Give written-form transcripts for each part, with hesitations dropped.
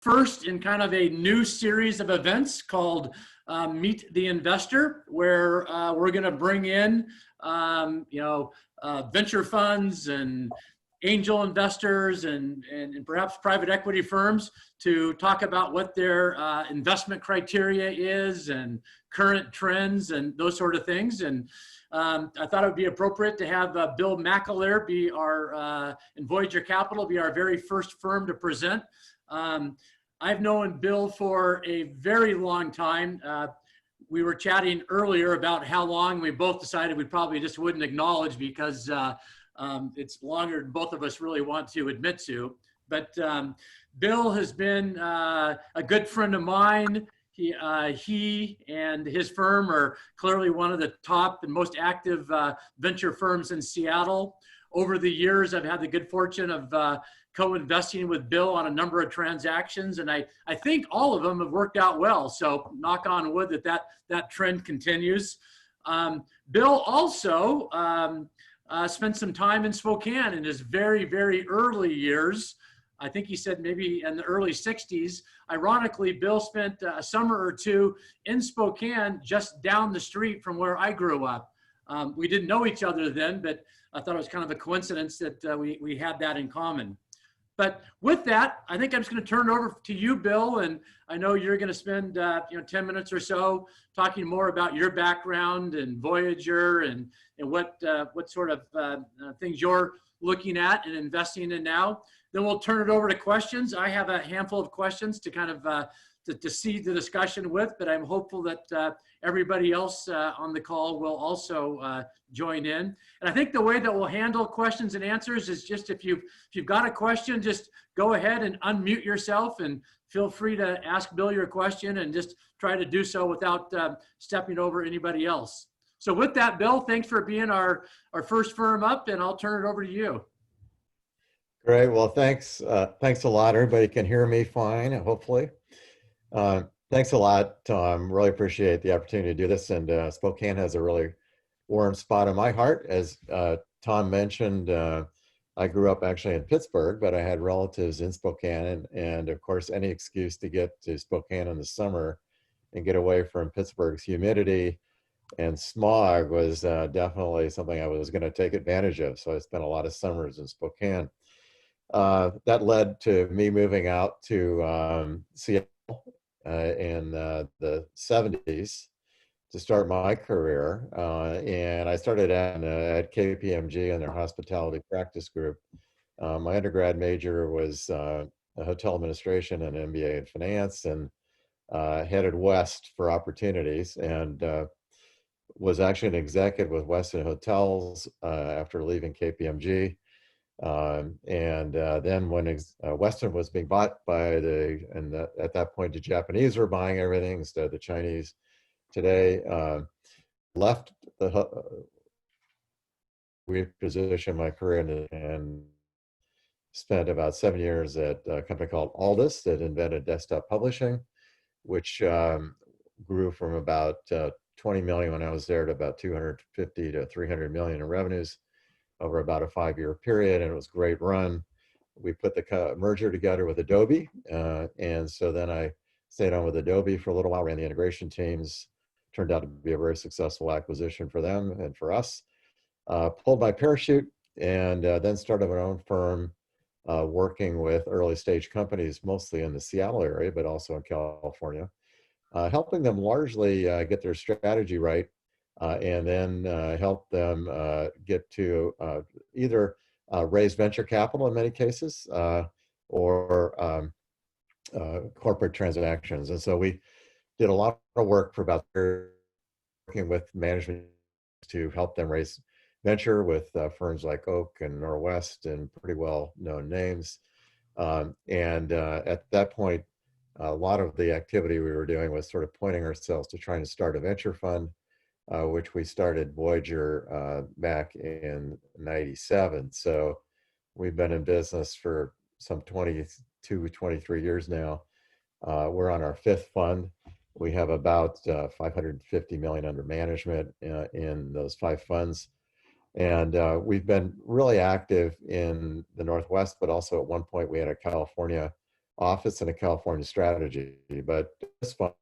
first in kind of a new series of events called Meet the Investor, where we're going to bring in, venture funds and angel investors and perhaps private equity firms to talk about what their investment criteria is and current trends and those sort of things. And I thought it would be appropriate to have Bill McAleer be our, in Voyager Capital, be our very first firm to present. I've known Bill for a very long time. We were chatting earlier about how long. We both decided we probably just wouldn't acknowledge because it's longer than both of us really want to admit to. But Bill has been a good friend of mine. He and his firm are clearly one of the top and most active venture firms in Seattle. Over the years, I've had the good fortune of co-investing with Bill on a number of transactions, and I think all of them have worked out well. So knock on wood that trend continues. Bill also spent some time in Spokane in his very, very early years. I think he said maybe in the early 60s. Ironically, Bill spent a summer or two in Spokane, just down the street from where I grew up. We didn't know each other then, but I thought it was kind of a coincidence that we had that in common. But with that, I think I'm just going to turn it over to you, Bill, and I know you're going to spend 10 minutes or so talking more about your background and Voyager and what sort of things you're looking at and investing in now. Then we'll turn it over to questions. I have a handful of questions to kind of to seed the discussion with, but I'm hopeful that everybody else on the call will also join in. And I think the way that we'll handle questions and answers is just if you've got a question, just go ahead and unmute yourself and feel free to ask Bill your question and just try to do so without stepping over anybody else. So with that, Bill, thanks for being our first firm up, and I'll turn it over to you. Great. Well, thanks. Thanks a lot. Everybody can hear me fine, hopefully. Thanks a lot, Tom. Really appreciate the opportunity to do this. And Spokane has a really warm spot in my heart. As Tom mentioned, I grew up actually in Pittsburgh, but I had relatives in Spokane. And of course, any excuse to get to Spokane in the summer and get away from Pittsburgh's humidity and smog was definitely something I was going to take advantage of. So I spent a lot of summers in Spokane. That led to me moving out to Seattle in the 70s to start my career. And I started at KPMG in their hospitality practice group. My undergrad major was hotel administration and MBA in finance, and headed west for opportunities, and was actually an executive with Westin Hotels after leaving KPMG. Then when Westin was being bought by at that point, the Japanese were buying everything instead of the Chinese today, left repositioned my career and spent about 7 years at a company called Aldus that invented desktop publishing, which grew from about 20 million when I was there to about 250 to 300 million in revenues over about a 5-year period, and it was a great run. We put the merger together with Adobe, and so then I stayed on with Adobe for a little while, ran the integration teams. Turned out to be a very successful acquisition for them and for us. Pulled my parachute and then started my own firm working with early stage companies, mostly in the Seattle area, but also in California, helping them largely get their strategy right. And then help them get to either raise venture capital in many cases or corporate transactions. And so we did a lot of work for about working with management to help them raise venture with firms like Oak and Norwest and pretty well known names. At that point, a lot of the activity we were doing was sort of pointing ourselves to trying to start a venture fund, which we started Voyager back in '97. So we've been in business for some 22, 23 years now. We're on our 5th fund. We have about 550 million under management in those 5 funds. And we've been really active in the Northwest, but also at one point we had a California office and a California strategy. But this fund,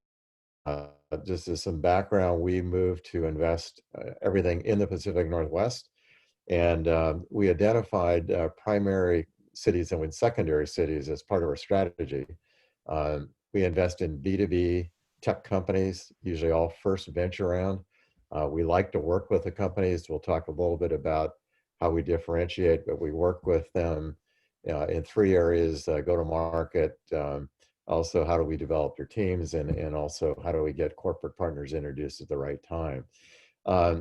just as some background, we moved to invest everything in the Pacific Northwest. And we identified primary cities and secondary cities as part of our strategy. We invest in B2B tech companies, usually all first venture round. We like to work with the companies. We'll talk a little bit about how we differentiate, but we work with them in three areas: go to market, also how do we develop their teams, and also how do we get corporate partners introduced at the right time.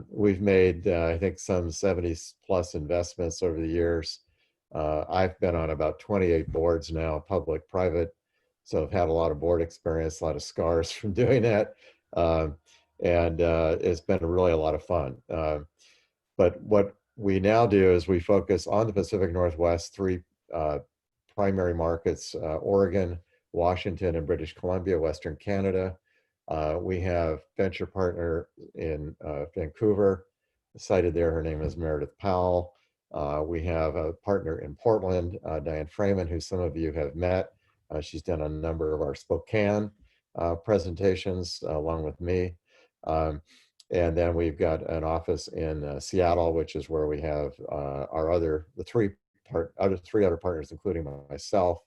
We've made, I think, some 70 plus investments over the years. I've been on about 28 boards now, public, private. So I've had a lot of board experience, a lot of scars from doing that. And it's been really a lot of fun. But what we now do is we focus on the Pacific Northwest, three primary markets: Oregon, Washington, and British Columbia, Western Canada. We have venture partner in Vancouver, cited there. Her name is Meredith Powell. We have a partner in Portland, Diane Freeman, who some of you have met. She's done a number of our Spokane presentations along with me. And then we've got an office in Seattle, which is where we have the three other partners, including myself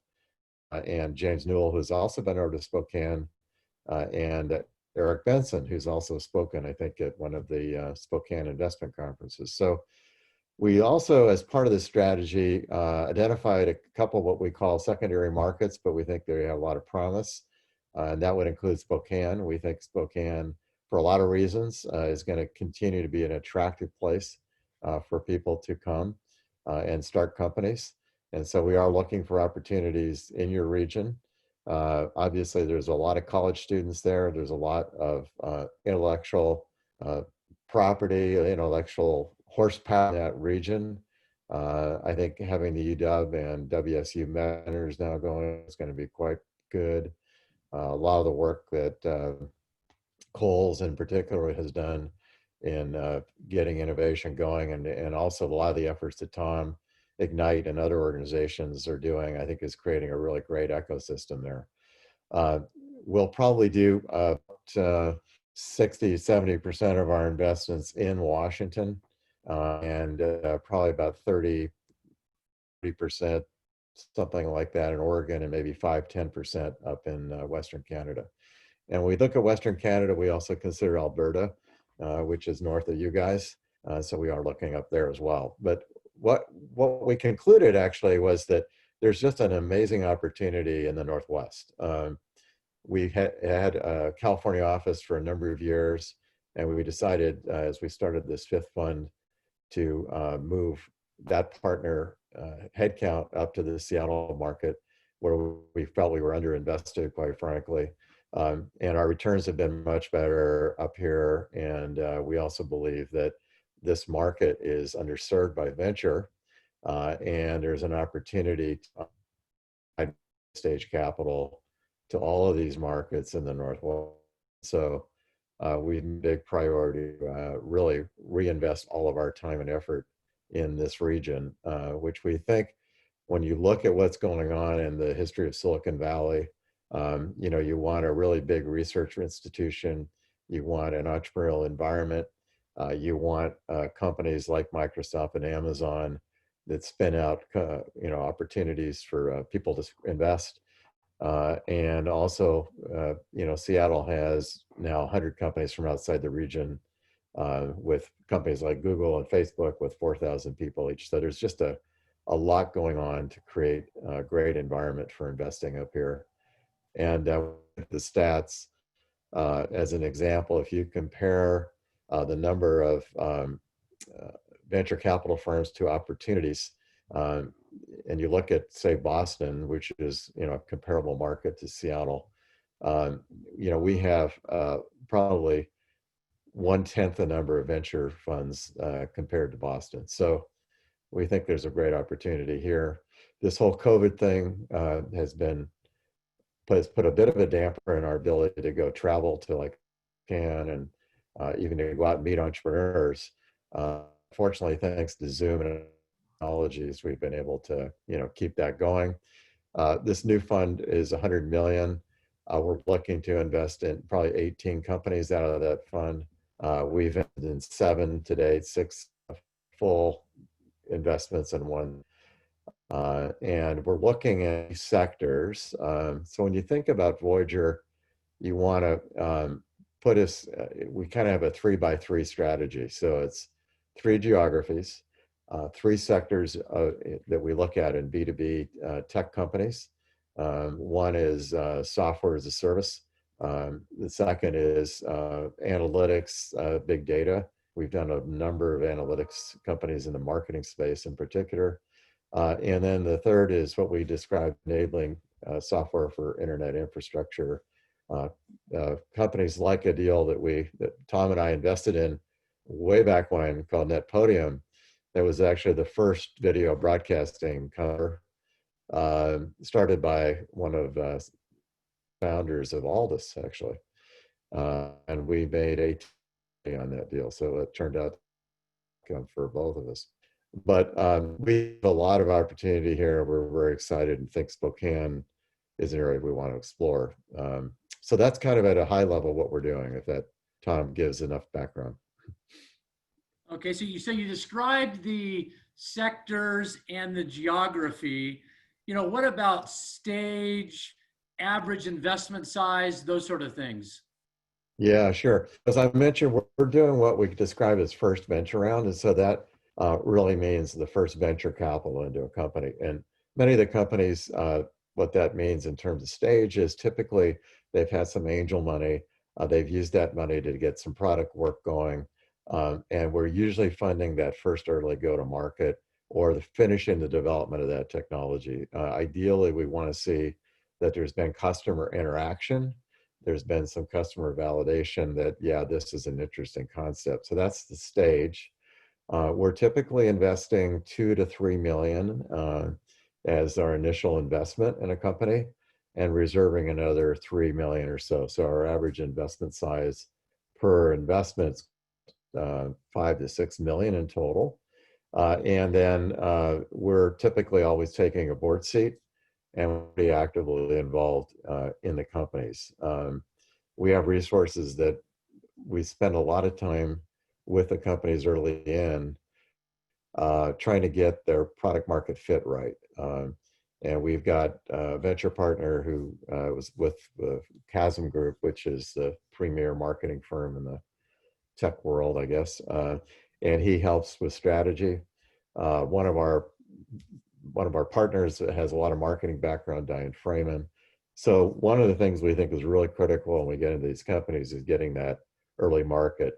and James Newell, who's also been over to Spokane, and Eric Benson, who's also spoken, I think, at one of the Spokane investment conferences. So we also, as part of this strategy, identified a couple of what we call secondary markets, but we think they have a lot of promise. And that would include Spokane. We think Spokane, for a lot of reasons, is going to continue to be an attractive place for people to come and start companies. And so we are looking for opportunities in your region. Obviously, there's a lot of college students there. There's a lot of intellectual property, intellectual horsepower in that region. I think having the UW and WSU mentors now going is going to be quite good. A lot of the work that Coles in particular has done in getting innovation going, and also a lot of the efforts that Tom Ignite and other organizations are doing, I think, is creating a really great ecosystem there. We'll probably do 60, 70% of our investments in Washington, and probably about 30% something like that in Oregon, and maybe 5-10% up in Western Canada. And when we look at Western Canada, we also consider Alberta, which is north of you guys. So we are looking up there as well. But what we concluded actually was that there's just an amazing opportunity in the Northwest. We had a California office for a number of years, and we decided as we started this fifth fund to move that partner headcount up to the Seattle market, where we felt we were underinvested, quite frankly. And our returns have been much better up here. And we also believe that this market is underserved by venture, and there's an opportunity to provide stage capital to all of these markets in the Northwest. So we've made a big priority to really reinvest all of our time and effort in this region, which we think, when you look at what's going on in the history of Silicon Valley, you want a really big research institution, you want an entrepreneurial environment, you want companies like Microsoft and Amazon that spin out, opportunities for people to invest. And also, Seattle has now 100 companies from outside the region, with companies like Google and Facebook with 4,000 people each. So there's just a lot going on to create a great environment for investing up here. And the stats, as an example, if you compare the number of venture capital firms to opportunities, and you look at, say, Boston, which is a comparable market to Seattle, we have probably 1/10 the number of venture funds compared to Boston. So we think there's a great opportunity here. This whole COVID thing has put a bit of a damper in our ability to go travel to like Cannes and even to go out and meet entrepreneurs. Fortunately, thanks to Zoom and technologies, we've been able to keep that going. This new fund is 100 million. We're looking to invest in probably 18 companies out of that fund. We've invested in 7 to date, 6 full investments and 1. And we're looking at sectors. So when you think about Voyager, you want to put us, we kind of have a 3x3 strategy. So it's 3 geographies, 3 sectors that we look at in B2B tech companies. One is software as a service. The second is analytics, big data. We've done a number of analytics companies in the marketing space in particular. And then the third is what we describe enabling software for internet infrastructure. Companies like a deal that Tom and I invested in way back when called NetPodium. That was actually the first video broadcasting company, started by one of the founders of Aldous, actually. And we made on that deal. So it turned out to come for both of us. But we have a lot of opportunity here. We're very excited and think Spokane is an area we want to explore. So that's kind of at a high level what we're doing, if that, Tom, gives enough background. Okay, so you described the sectors and the geography. What about stage, average investment size, those sort of things? Yeah, sure. As I mentioned, we're doing what we describe as first venture round. And so that really means the first venture capital into a company. And many of the companies, what that means in terms of stage is typically they've had some angel money. They've used that money to get some product work going. And we're usually funding that first early go-to-market or finishing the development of that technology. Ideally, we want to see that there's been customer interaction. There's been some customer validation that, yeah, this is an interesting concept. So that's the stage. We're typically investing 2 to 3 million as our initial investment in a company and reserving another 3 million or so. So our average investment size per investment is 5 to 6 million in total. And then we're typically always taking a board seat and we'll be actively involved in the companies. We have resources that we spend a lot of time with the companies early in, trying to get their product market fit right. And we've got a venture partner who was with the Chasm Group, which is the premier marketing firm in the tech world, I guess. And he helps with strategy. One of our partners has a lot of marketing background, Diane Freeman. So one of the things we think is really critical when we get into these companies is getting that early market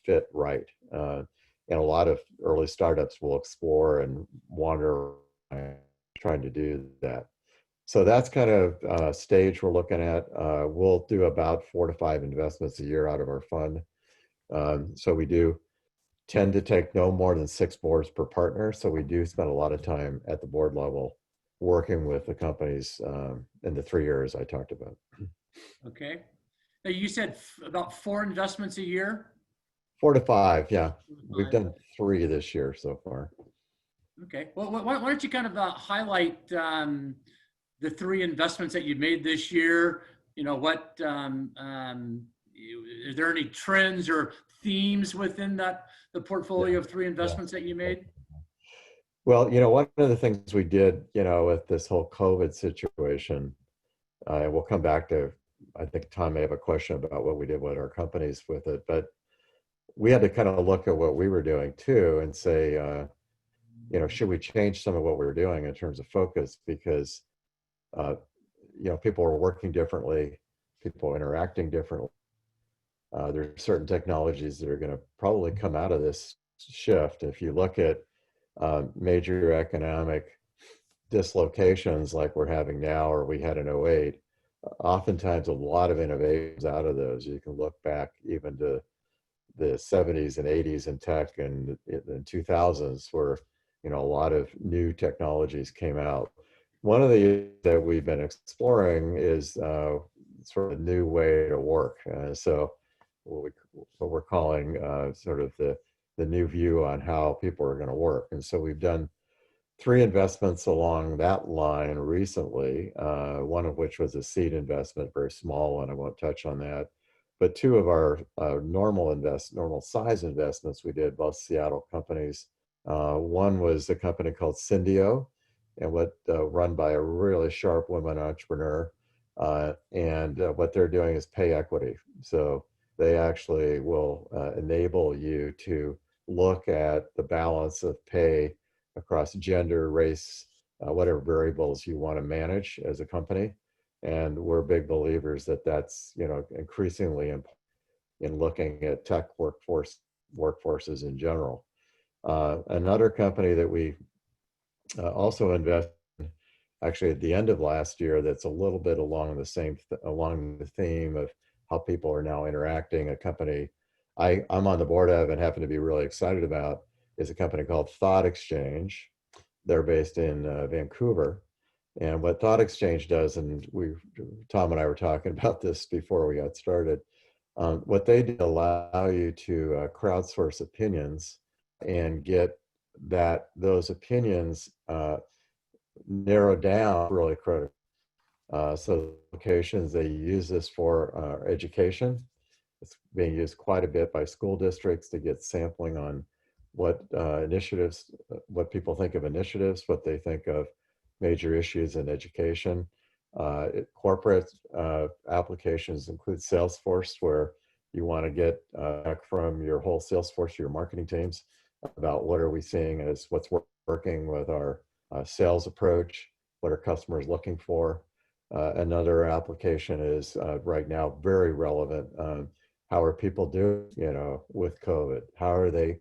fit right. And a lot of early startups will explore and wander trying to do that. So that's kind of stage we're looking at. We'll do about 4 to 5 investments a year out of our fund. So we do tend to take no more than 6 boards per partner. So we do spend a lot of time at the board level working with the companies in the 3 areas I talked about. Okay. Now you said about 4 investments a year? 4 to 5, yeah. 4 to 5. We've done 3 this year so far. Okay. Well, why don't you kind of highlight the 3 investments that you made this year? What is there any trends or themes within the portfolio of 3 investments that you made? Well, one of the things we did, with this whole COVID situation, and we'll come back to, I think Tom may have a question about what we did with our companies with it, but we had to kind of look at what we were doing too and say, should we change some of what we were doing in terms of focus? Because, people are working differently, people are interacting differently. There are certain technologies that are going to probably come out of this shift. If you look at major economic dislocations like we're having now or we had in '08, oftentimes a lot of innovations out of those. You can look back even to the 70s and 80s in tech and in 2000s where, a lot of new technologies came out. One of the that we've been exploring is sort of a new way to work. So what we're calling sort of the new view on how people are going to work. And so we've done three investments along that line recently, one of which was a seed investment, very small one. I won't touch on that. But two of our normal size investments we did, both Seattle companies. One was a company called Syndio, and run by a really sharp woman entrepreneur. And what they're doing is pay equity. So they actually will enable you to look at the balance of pay across gender, race, whatever variables you want to manage as a company. And we're big believers that that's, increasingly important in looking at tech workforces in general. Another company that we also invest in, actually at the end of last year, that's a little bit along the theme of how people are now interacting. A company I'm on the board of and happen to be really excited about is a company called Thought Exchange. They're based in Vancouver. And what Thought Exchange does, and Tom and I were talking about this before we got started, what they do allow you to crowdsource opinions and get those opinions narrowed down really critical. So locations, they use this for education. It's being used quite a bit by school districts to get sampling on what initiatives, what people think of initiatives, what they think of major issues in education. Corporate applications include Salesforce, where you want to get back from your whole Salesforce, your marketing teams, about what are we seeing as what's working with our sales approach, what are customers looking for. Another application is right now very relevant. How are people doing, with COVID? How are they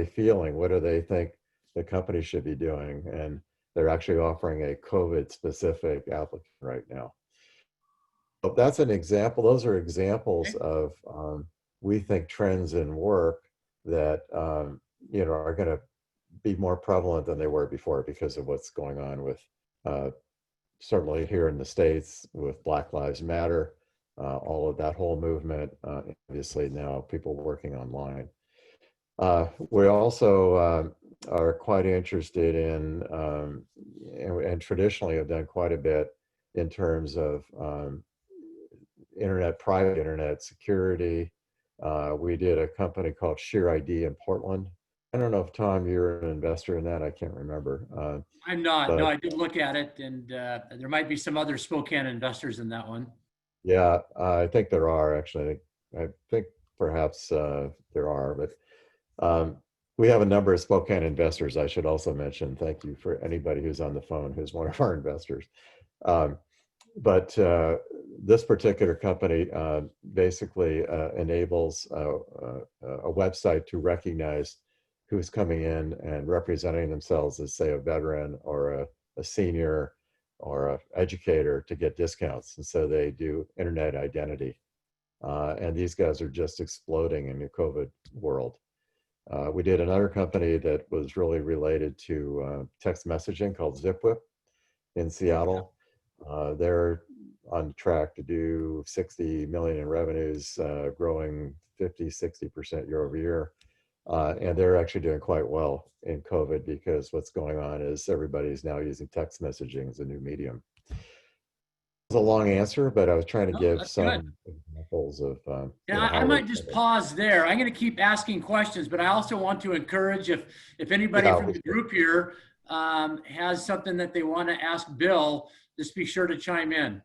feeling? What do they think the company should be doing? And they're actually offering a COVID specific application right now. But that's an example. Those are examples of, we think, trends in work that, are going to be more prevalent than they were before because of what's going on with, certainly here in the States with Black Lives Matter, all of that whole movement, obviously now people working online. We also are quite interested in, and traditionally have done quite a bit in terms of private internet security. We did a company called Sheer ID in Portland. I don't know if, Tom, you're an investor in that. I can't remember. I'm not. No, I did look at it, and there might be some other Spokane investors in that one. Yeah, I think there are actually. I think perhaps there are, but we have a number of Spokane investors, I should also mention. Thank you for anybody who's on the phone who's one of our investors. But this particular company basically enables a website to recognize who's coming in and representing themselves as, say, a veteran or a senior or an educator to get discounts. And so they do internet identity. And these guys are just exploding in the COVID world. We did another company that was really related to text messaging called Zipwhip in Seattle. They're on track to do 60 million in revenues, growing 50-60% year over year. And they're actually doing quite well in COVID because what's going on is everybody's now using text messaging as a new medium. It's a long answer, but I was trying to give some examples of. I might just pause there. I'm going to keep asking questions, but I also want to encourage if anybody from the group here has something that they want to ask Bill, just be sure to chime in.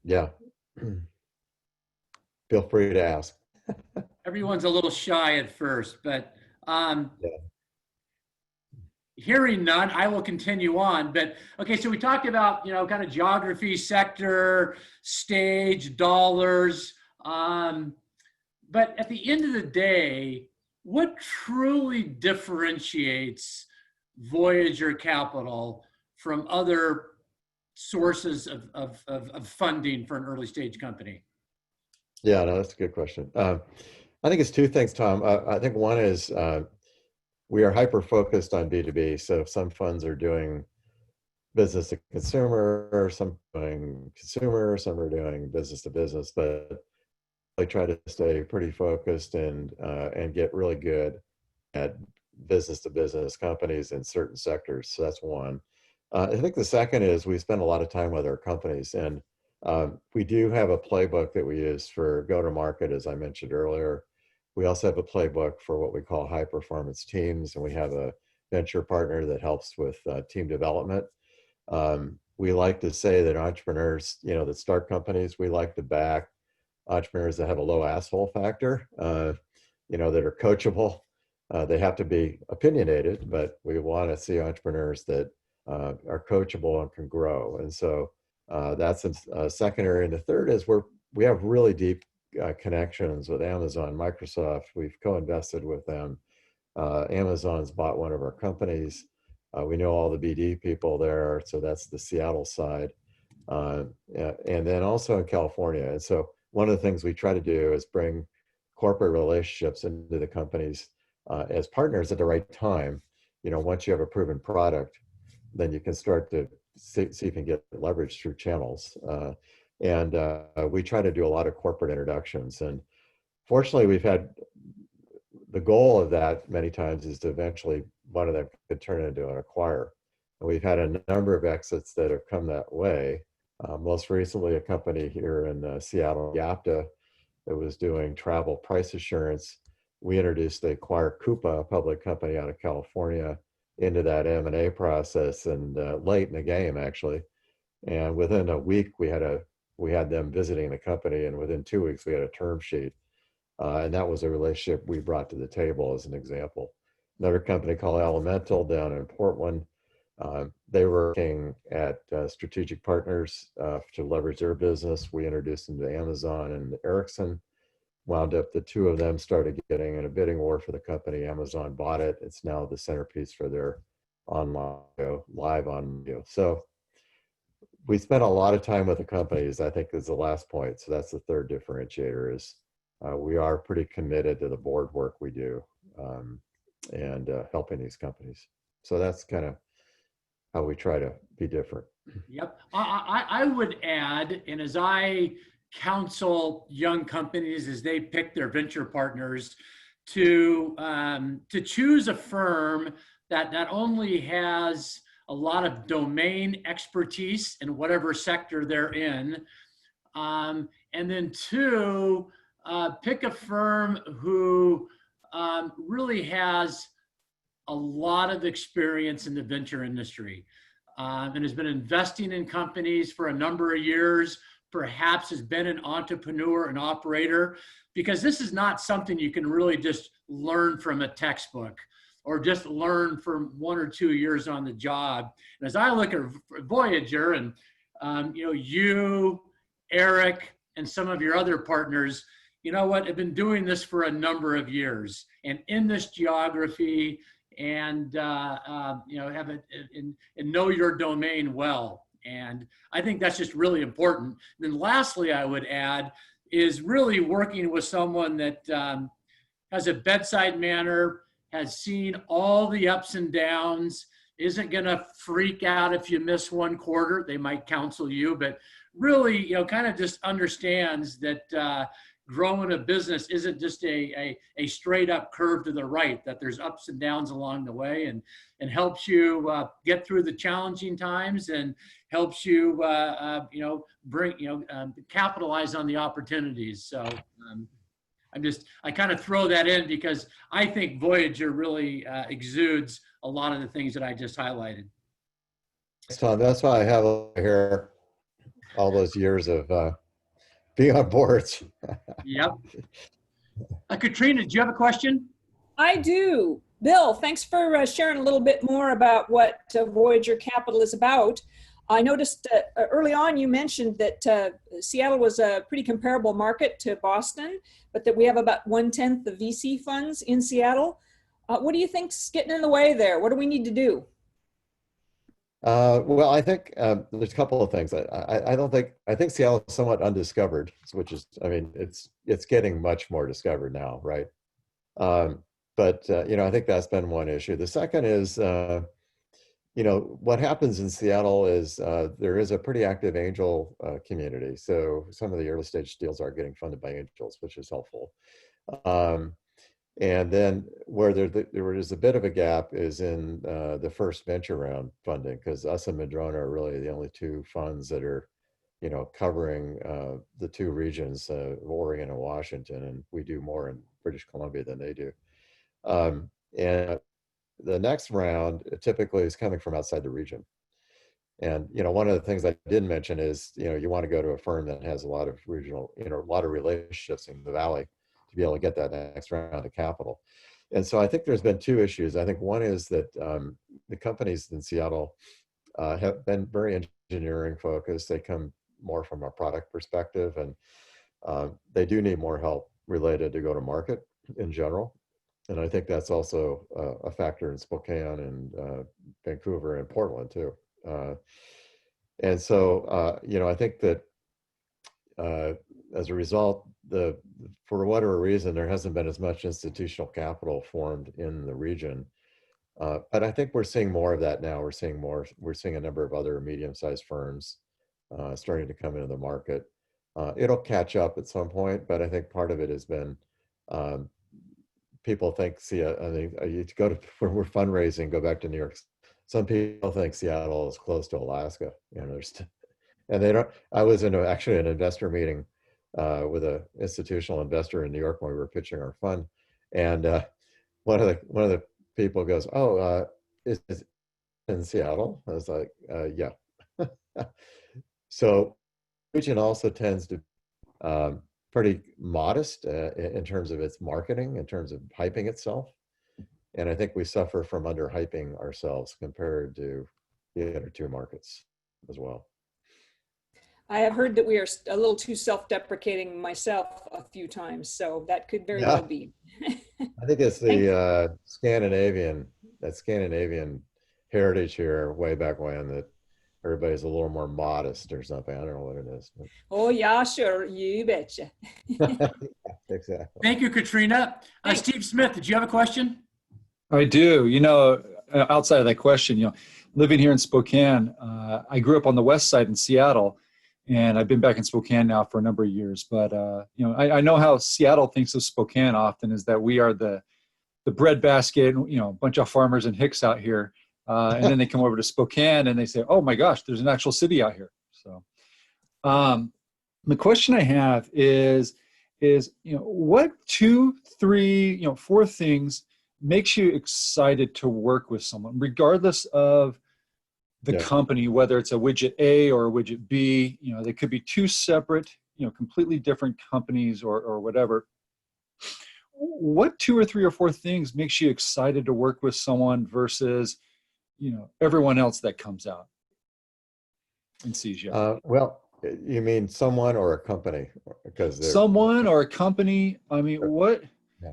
Yeah. Feel free to ask. Everyone's a little shy at first, but hearing none, I will continue on. But okay, so we talked about, kind of geography, sector, stage, dollars. But at the end of the day, what truly differentiates Voyager Capital from other sources of funding for an early stage company? Yeah, no, that's a good question. I think it's two things, Tom. I think one is we are hyper-focused on B2B. So some funds are doing business to consumer, some doing consumer, some are doing business to business, but I try to stay pretty focused and get really good at business to business companies in certain sectors. So that's one. I think the second is we spend a lot of time with our companies, and we do have a playbook that we use for go to market, as I mentioned earlier. We also have a playbook for what we call high performance teams, and we have a venture partner that helps with team development. We like to say that entrepreneurs, that start companies, we like to back entrepreneurs that have a low asshole factor, that are coachable. They have to be opinionated, but we want to see entrepreneurs that are coachable and can grow. And so that's a secondary. And the third is we have really deep connections with Amazon, Microsoft. We've co-invested with them. Amazon's bought one of our companies. We know all the BD people there, so that's the Seattle side. And then also in California. And so one of the things we try to do is bring corporate relationships into the companies as partners at the right time. Once you have a proven product, then you can start to see if you can get leverage through channels. And we try to do a lot of corporate introductions. And fortunately, we've had the goal of that many times is to eventually one of them could turn into an acquirer. And we've had a number of exits that have come that way. Most recently, a company here in Seattle, Yapta, that was doing travel price assurance. We introduced the acquire Coupa, a public company out of California, into that M&A process, and late in the game actually. And within a week, we had them visiting the company, and within 2 weeks, we had a term sheet. And that was a relationship we brought to the table as an example. Another company called Elemental down in Portland. They were looking at strategic partners to leverage their business. We introduced them to Amazon and Ericsson. Wound up the two of them started getting in a bidding war for the company. Amazon bought it. It's now the centerpiece for their online live on video. So we spent a lot of time with the companies, I think is the last point. So that's the third differentiator is we are pretty committed to the board work we do and helping these companies. So that's kind of how we try to be different. Yep. I would add, and as I counsel young companies as they pick their venture partners, to choose a firm that not only has a lot of domain expertise in whatever sector they're in, and then two, pick a firm who really has a lot of experience in the venture industry and has been investing in companies for a number of years, perhaps has been an entrepreneur, an operator, because this is not something you can really just learn from a textbook or just learn from 1 or 2 years on the job. And as I look at Voyager and you, Eric, and some of your other partners, have been doing this for a number of years and in this geography, and have it and know your domain well. And I think that's just really important. And then lastly, I would add is really working with someone that has a bedside manner, has seen all the ups and downs, isn't going to freak out if you miss one quarter. They might counsel you, but really, kind of just understands that growing a business isn't just a straight up curve to the right, that there's ups and downs along the way, and helps you get through the challenging times and helps you, capitalize on the opportunities. So I kind of throw that in because I think Voyager really exudes a lot of the things that I just highlighted. Thanks, Tom. That's why I have here all those years of being on boards. Yep. Katrina, do you have a question? I do. Bill, thanks for sharing a little bit more about what Voyager Capital is about. I noticed early on you mentioned that Seattle was a pretty comparable market to Boston, but that we have about 1/10 the VC funds in Seattle. What do you think's getting in the way there? What do we need to do? Well, I think there's a couple of things. I think Seattle is somewhat undiscovered, which is, it's getting much more discovered now, right? But I think that's been one issue. The second is, what happens in Seattle is there is a pretty active angel community. So some of the early stage deals are getting funded by angels, which is helpful. And then where there is a bit of a gap is in the first venture round funding, because us and Madrona are really the only two funds that are, covering the two regions, Oregon and Washington, and we do more in British Columbia than they do. And the next round typically is coming from outside the region. And, one of the things I didn't mention is, you want to go to a firm that has a lot of regional, a lot of relationships in the Valley to be able to get that next round of capital. And so I think there's been two issues. I think one is that the companies in Seattle have been very engineering focused. They come more from a product perspective, and they do need more help related to go to market in general. And I think that's also a factor in Spokane and Vancouver and Portland too. And so, I think that as a result, for whatever reason, there hasn't been as much institutional capital formed in the region. But I think we're seeing more of that now. We're seeing a number of other medium-sized firms starting to come into the market. It'll catch up at some point, but I think part of it has been people think, I think you go to when we're fundraising, go back to New York. Some people think Seattle is close to Alaska, and they don't. I was in actually an investor meeting with an institutional investor in New York when we were pitching our fund, and one of the people goes, "Oh, is it in Seattle?" I was like, "Yeah." So, region also tends to pretty modest in terms of its marketing, in terms of hyping itself. And I think we suffer from underhyping ourselves compared to the other two markets as well. I have heard that we are a little too self-deprecating myself a few times, so that could very well be. I think it's the Scandinavian heritage here way back when, that everybody's a little more modest or something. I don't know what it is. But... Oh, yeah, sure. You betcha. Exactly. Thank you, Katrina. Steve Smith, did you have a question? I do. Outside of that question, living here in Spokane, I grew up on the west side in Seattle, and I've been back in Spokane now for a number of years. But I know how Seattle thinks of Spokane often is that we are the breadbasket, a bunch of farmers and hicks out here, and then they come over to Spokane and they say, "Oh my gosh, there's an actual city out here." So, the question I have is what 2, 3, 4 things makes you excited to work with someone, regardless of the company, whether it's a widget A or a widget B. They could be two separate, completely different companies or whatever. What 2 or 3 or 4 things makes you excited to work with someone versus, everyone else that comes out and sees you? Well, you mean someone or a company? Because someone or a company. I mean, what?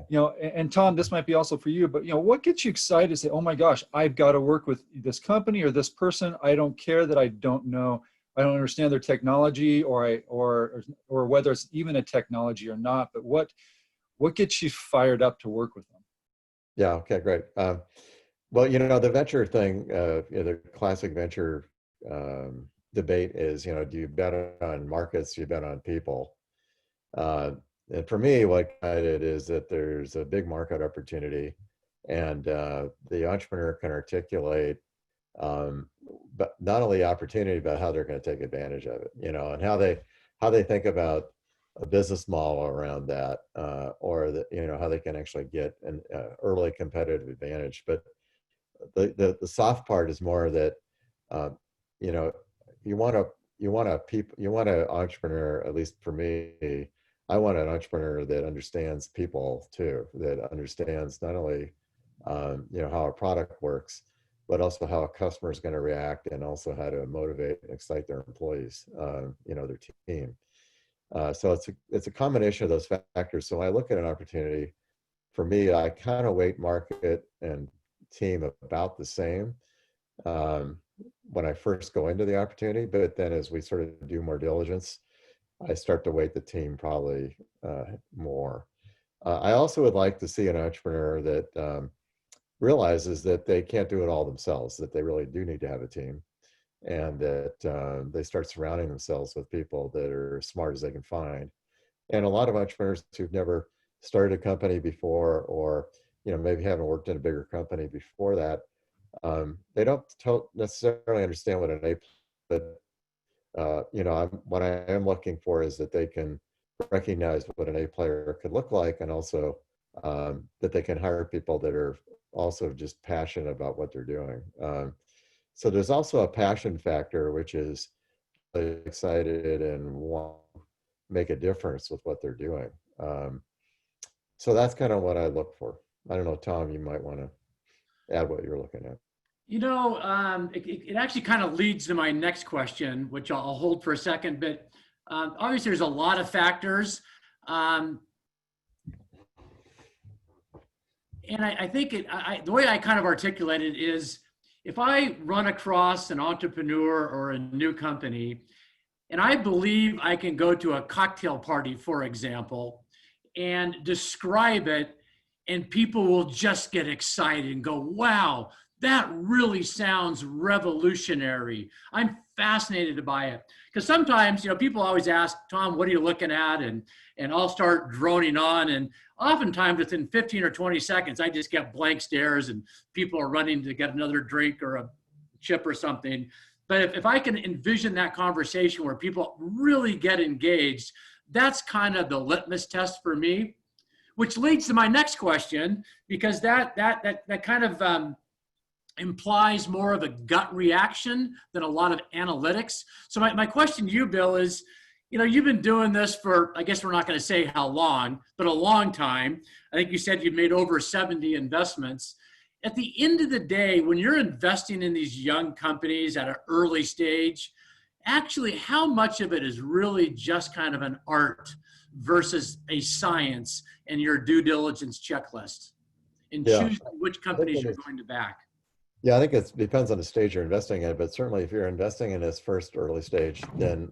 And Tom, this might be also for you, but what gets you excited to say, "Oh my gosh, I've got to work with this company or this person. I don't care that I don't know, I don't understand their technology, or whether it's even a technology or not, but what gets you fired up to work with them?" Yeah. Okay. Great. Well, the venture thing, the classic venture debate is, do you bet on markets? Do you bet on people? And for me, what excited is that there's a big market opportunity, and the entrepreneur can articulate, but not only opportunity, but how they're going to take advantage of it, and how they think about a business model around that, or how they can actually get an early competitive advantage. But the soft part is more that, you want an entrepreneur, at least for me. I want an entrepreneur that understands people too, that understands not only, how a product works, but also how a customer is going to react, and also how to motivate and excite their employees, their team. So it's a combination of those factors. So when I look at an opportunity, for me, I kind of weight market and team about the same when I first go into the opportunity, but then as we sort of do more diligence, I start to weight the team probably more. I also would like to see an entrepreneur that realizes that they can't do it all themselves, that they really do need to have a team, and that they start surrounding themselves with people that are as smart as they can find. And a lot of entrepreneurs who've never started a company before, or maybe haven't worked in a bigger company before that. They don't necessarily understand what an A, but what I am looking for is that they can recognize what an A player could look like, and also that they can hire people that are also just passionate about what they're doing. So there's also a passion factor, which is excited and want to make a difference with what they're doing. So that's kind of what I look for. I don't know, Tom, you might want to add what you're looking at. It actually kind of leads to my next question, which I'll hold for a second, but obviously there's a lot of factors. And I think the way I kind of articulate it is, if I run across an entrepreneur or a new company, and I believe I can go to a cocktail party, for example, and describe it, and people will just get excited and go, wow, that really sounds revolutionary. I'm fascinated by it. Because sometimes, people always ask, Tom, what are you looking at? And I'll start droning on. And oftentimes within 15 or 20 seconds, I just get blank stares and people are running to get another drink or a chip or something. But if I can envision that conversation where people really get engaged, that's kind of the litmus test for me, which leads to my next question, because that kind of implies more of a gut reaction than a lot of analytics. So my question to you, Bill, is, you've been doing this for, I guess we're not going to say how long, but a long time. I think you said you've made over 70 investments. At the end of the day, when you're investing in these young companies at an early stage, actually, how much of it is really just kind of an art versus a science and your due diligence checklist in choosing which companies you're going to back? Yeah, I think it depends on the stage you're investing in, but certainly if you're investing in this first early stage, then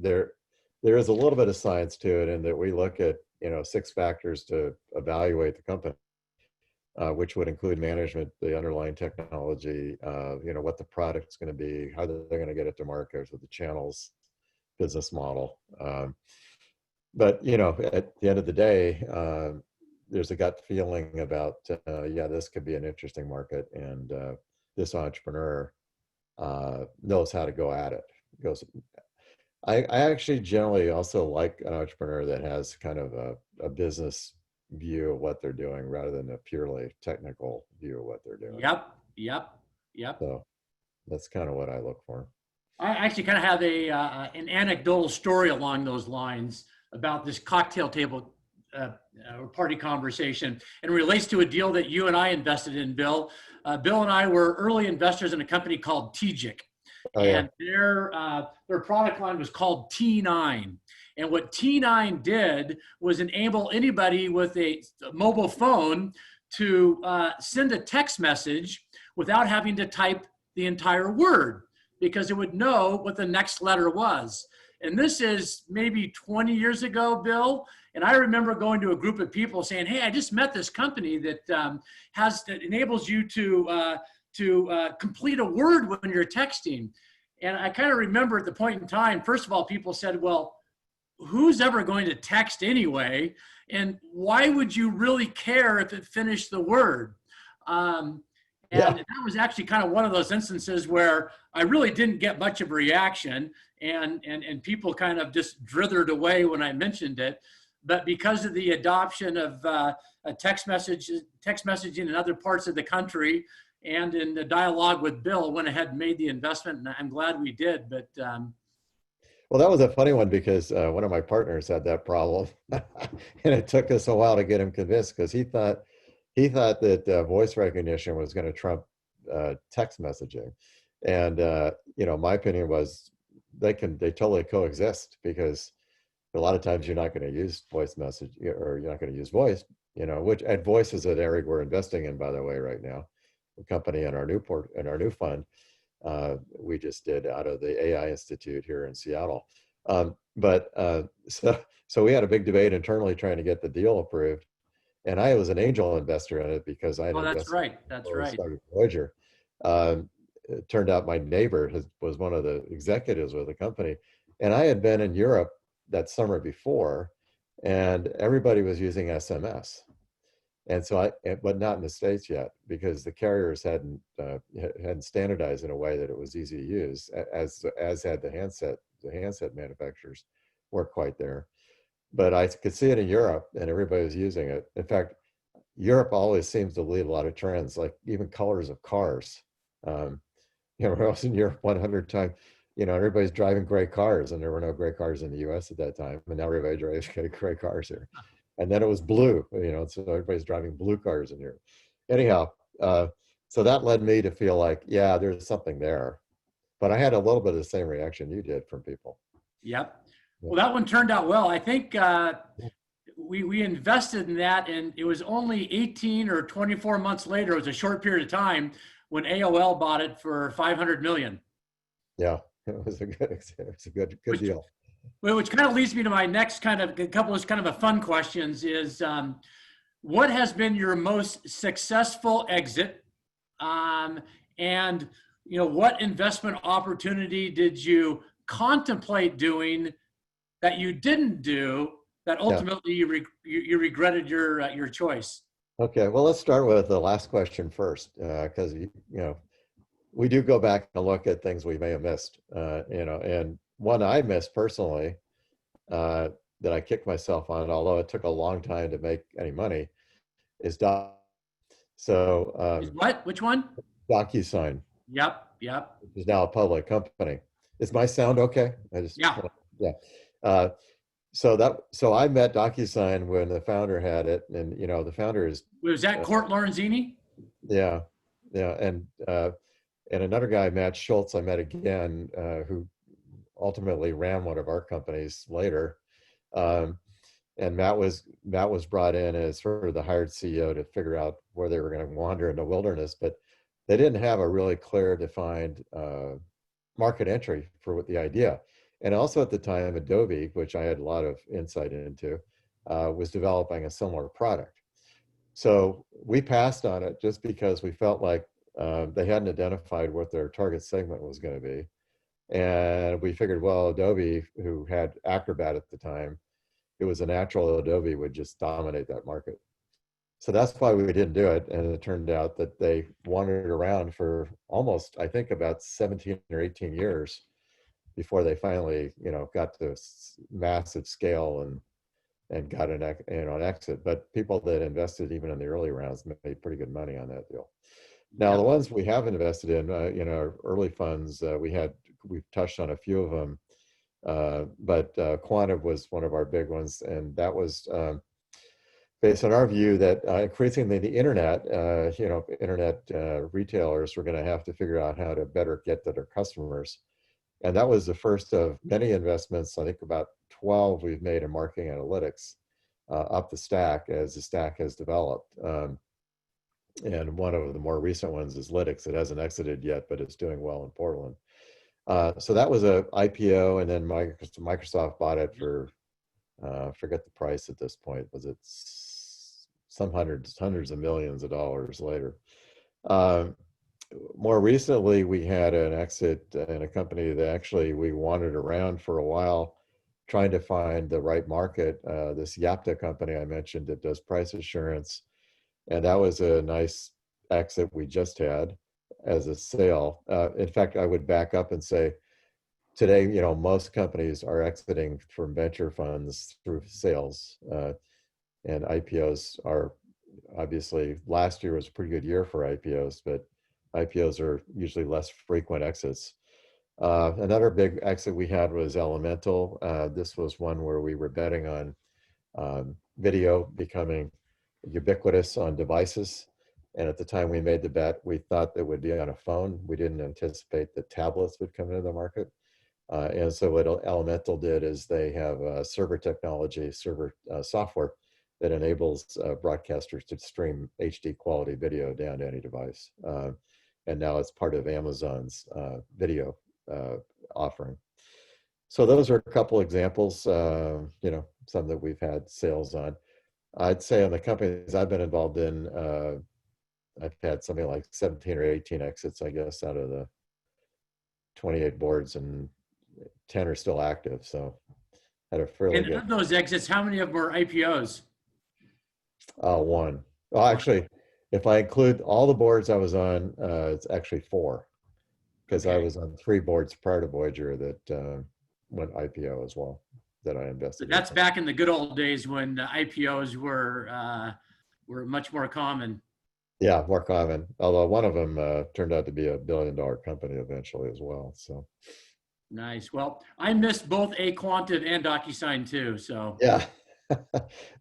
there is a little bit of science to it, in that we look at 6 factors to evaluate the company, which would include management, the underlying technology, what the product's going to be, how they're going to get it to market, with the channels, business model. But at the end of the day, there's a gut feeling about, this could be an interesting market, and this entrepreneur knows how to go at it. I actually generally also like an entrepreneur that has kind of a business view of what they're doing, rather than a purely technical view of what they're doing. Yep. So that's kind of what I look for. I actually kind of have an anecdotal story along those lines about this cocktail table or party conversation, and it relates to a deal that you and I invested in, Bill. Bill and I were early investors in a company called TGIC. And their product line was called T9. And what T9 did was enable anybody with a mobile phone to send a text message without having to type the entire word, because it would know what the next letter was. And this is maybe 20 years ago, Bill. And I remember going to a group of people saying, hey, I just met this company that enables you to complete a word when you're texting. And I kind of remember at the point in time, first of all, people said, well, who's ever going to text anyway? And why would you really care if it finished the word? And that was actually kind of one of those instances where I really didn't get much of a reaction, and people kind of just drithered away when I mentioned it. But because of the adoption of text messaging in other parts of the country, and in the dialogue with Bill, went ahead and made the investment, and I'm glad we did. But well, that was a funny one, because one of my partners had that problem, and it took us a while to get him convinced, because he thought that voice recognition was going to trump text messaging. And my opinion was they totally coexist, because a lot of times you're not going to use voice message, or you're not going to use voice, which at voice is an area we're investing in, by the way, right now. The company in our new fund we just did out of the AI Institute here in Seattle. So we had a big debate internally trying to get the deal approved, and I was an angel investor in it, because I had that's right. Started Voyager. It turned out my neighbor was one of the executives with the company, and I had been in Europe that summer before, and everybody was using SMS. And so but not in the States yet, because the carriers hadn't standardized in a way that it was easy to use, as had the handset manufacturers weren't quite there. But I could see it in Europe, and everybody was using it. In fact, Europe always seems to lead a lot of trends, like even colors of cars. When I was in Europe 100 times, everybody's driving gray cars, and there were no gray cars in the US at that time. And now everybody drives gray cars here. And then it was blue, so everybody's driving blue cars in Europe. Anyhow, so that led me to feel like, yeah, there's something there. But I had a little bit of the same reaction you did from people. Yep. Well, that one turned out well. I think we invested in that, and it was only 18 or 24 months later, it was a short period of time, when AOL bought it for 500 million. Yeah, it was a good deal. Well, which kind of leads me to my next couple of a fun questions is, what has been your most successful exit? And, what investment opportunity did you contemplate doing that you didn't do, that ultimately you regretted your choice? Okay, well, let's start with the last question first, because we do go back and look at things we may have missed, and one I missed personally, that I kicked myself on, although it took a long time to make any money, is What? Which one? DocuSign. Yep. Which is now a public company. Is my sound okay? Yeah. So I met DocuSign when the founder had it, and the founder is. Was that Court Lorenzini? Yeah, and another guy, Matt Schultz, I met again, who ultimately ran one of our companies later, and Matt was brought in as sort of the hired CEO to figure out where they were going to wander in the wilderness, but they didn't have a really clear, defined market entry for the idea. And also at the time, Adobe, which I had a lot of insight into, was developing a similar product. So we passed on it just because we felt like they hadn't identified what their target segment was going to be. And we figured, well, Adobe, who had Acrobat at the time, it was a natural Adobe would just dominate that market. So that's why we didn't do it. And it turned out that they wandered around for almost, I think, about 17 or 18 years before they finally, got to massive scale and got an exit. But people that invested even in the early rounds made pretty good money on that deal. Now, the ones we have invested in, our early funds, we've touched on a few of them, but Quantum was one of our big ones, and that was based on our view that increasingly the internet, internet retailers were going to have to figure out how to better get to their customers. And that was the first of many investments, I think about 12 we've made in marketing analytics up the stack as the stack has developed. And one of the more recent ones is Lytics. It hasn't exited yet, but it's doing well in Portland. So that was a IPO, and then Microsoft bought it for, forget the price at this point. Was it some hundreds of millions of dollars later? More recently, we had an exit in a company that actually we wandered around for a while trying to find the right market. This Yapta company I mentioned that does price assurance. And that was a nice exit we just had as a sale. In fact, I would back up and say today, most companies are exiting from venture funds through sales. And IPOs are obviously, last year was a pretty good year for IPOs, but IPOs are usually less frequent exits. Another big exit we had was Elemental. This was one where we were betting on video becoming ubiquitous on devices. And at the time we made the bet, we thought it would be on a phone. We didn't anticipate that tablets would come into the market. And so what Elemental did is they have server technology, software that enables broadcasters to stream HD quality video down to any device. And now it's part of Amazon's video offering. So those are a couple examples, some that we've had sales on. I'd say on the companies I've been involved in, I've had something like 17 or 18 exits, I guess, out of the 28 boards, and 10 are still active. So had a fairly And good of those exits, how many of them are IPOs? one. Well, actually, if I include all the boards I was on, it's actually four, because I Okay. was on three boards prior to Voyager that went IPO as well, that I But invested that's in. back in the good old days when IPOs were much more common. Yeah, more common. Although one of them turned out to be a billion-dollar company eventually as well. So Nice. Well, I missed both Aquantive and DocuSign too. So yeah,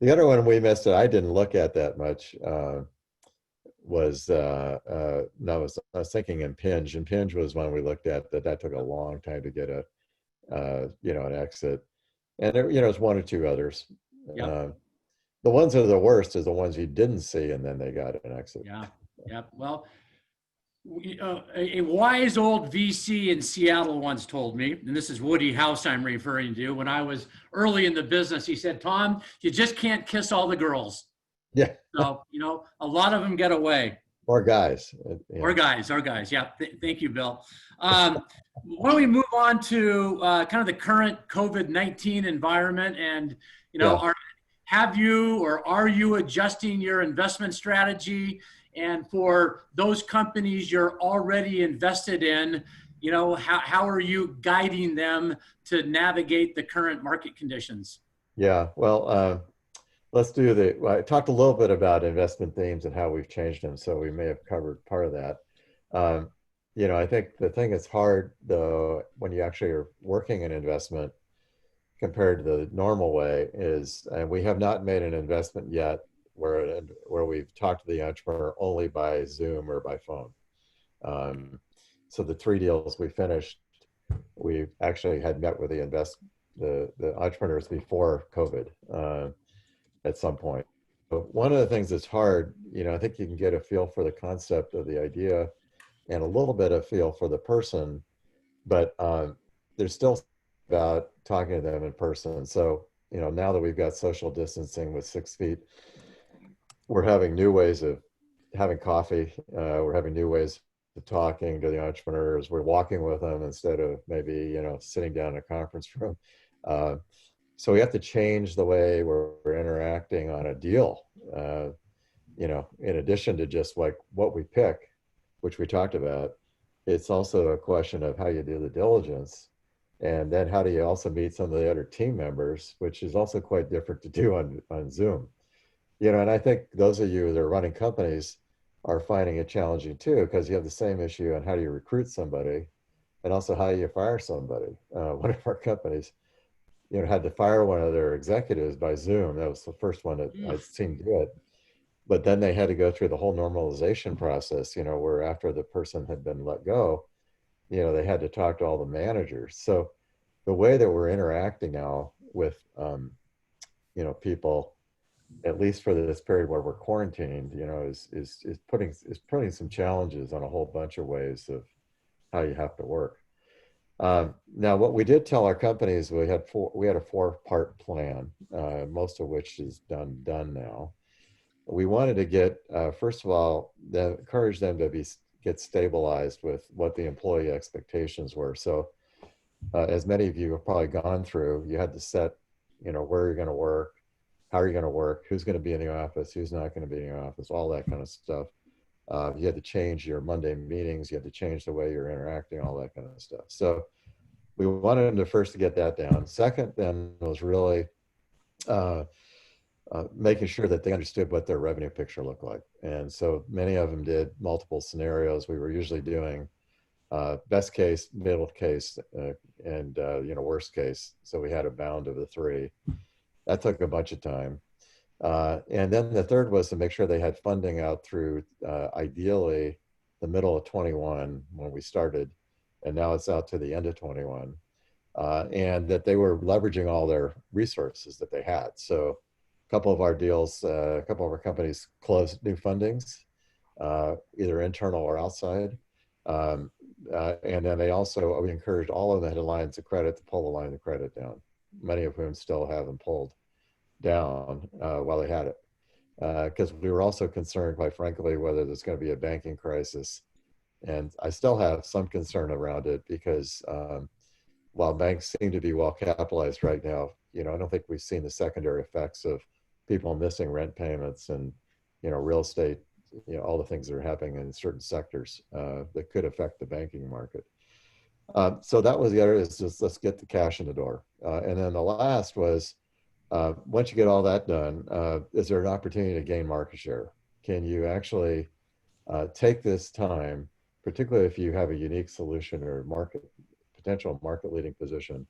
the other one we missed that I didn't look at that much was no, I was thinking Impinge. Impinge was one we looked at that took a long time to get a an exit, and there, there's one or two others. yeah, The ones that are the worst is the ones you didn't see and then they got an exit. yeah, yeah. Well, a wise old VC in Seattle once told me, and this is Woody House I'm referring to, when I was early in the business, he said, Tom, you just can't kiss all the girls. Yeah, So, a lot of them get away. or guys. Yeah. Or guys. Yeah. Thank you, Bill. Why don't we move on to kind of the current COVID-19 environment and, Yeah. have you or are you adjusting your investment strategy? And for those companies you're already invested in, how are you guiding them to navigate the current market conditions? Yeah, well, let's do I talked a little bit about investment themes and how we've changed them, so we may have covered part of that. Um, I think the thing that's hard, though, when you actually are working in investment compared to the normal way is, and we have not made an investment yet where we've talked to the entrepreneur only by Zoom or by phone. So the three deals we finished, we actually had met with the entrepreneurs before COVID at some point. But one of the things that's hard, I think you can get a feel for the concept of the idea and a little bit of feel for the person, but there's still about talking to them in person. So, now that we've got social distancing with 6 feet, we're having new ways of having coffee. We're having new ways of talking to the entrepreneurs. We're walking with them instead of maybe, sitting down in a conference room. So we have to change the way we're interacting on a deal, in addition to just like what we pick, which we talked about. It's also a question of how you do the diligence. And then how do you also meet some of the other team members, which is also quite different to do on Zoom. And I think those of you that are running companies are finding it challenging too, because you have the same issue on how do you recruit somebody and also how do you fire somebody. One of our companies, had to fire one of their executives by Zoom. That was the first one that I'd seen do it. But then they had to go through the whole normalization process, where after the person had been let go, they had to talk to all the managers. So the way that we're interacting now with, people, at least for this period where we're quarantined, is putting some challenges on a whole bunch of ways of how you have to work. Now, what we did tell our companies, we had a 4-part plan, most of which is done now. We wanted to get, first of all, encourage them to get stabilized with what the employee expectations were. So as many of you have probably gone through, you had to set, where you're going to work, how are you going to work, who's going to be in the office, who's not going to be in the office, all that kind of stuff. You had to change your Monday meetings, you had to change the way you're interacting, all that kind of stuff. So we wanted them to first to get that down. Second, then, was really making sure that they understood what their revenue picture looked like. And so many of them did multiple scenarios. We were usually doing best case, middle case, and worst case. So we had a bound of the three. That took a bunch of time. And then the third was to make sure they had funding out through ideally the middle of 21 when we started, and now it's out to the end of 21, and that they were leveraging all their resources that they had. So a couple of our deals, a couple of our companies closed new fundings, either internal or outside. And then we encouraged all of the head lines of credit to pull the line of credit down, many of whom still haven't pulled down while they had it. Because we were also concerned, quite frankly, whether there's going to be a banking crisis. And I still have some concern around it because while banks seem to be well capitalized right now, I don't think we've seen the secondary effects of people missing rent payments and, real estate, all the things that are happening in certain sectors that could affect the banking market. So that was the other, is just let's get the cash in the door. And then the last was, once you get all that done, is there an opportunity to gain market share? Can you actually take this time, particularly if you have a unique solution or potential market leading position,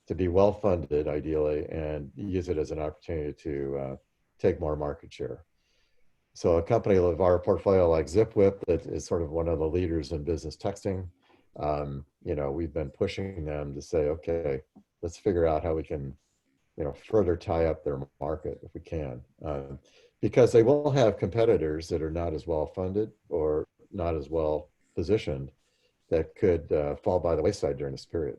to be well funded ideally, and use it as an opportunity to take more market share? So a company of our portfolio like Zipwhip, that is sort of one of the leaders in business texting, we've been pushing them to say, okay, let's figure out how we can, further tie up their market if we can, because they will have competitors that are not as well funded or not as well positioned that could fall by the wayside during this period.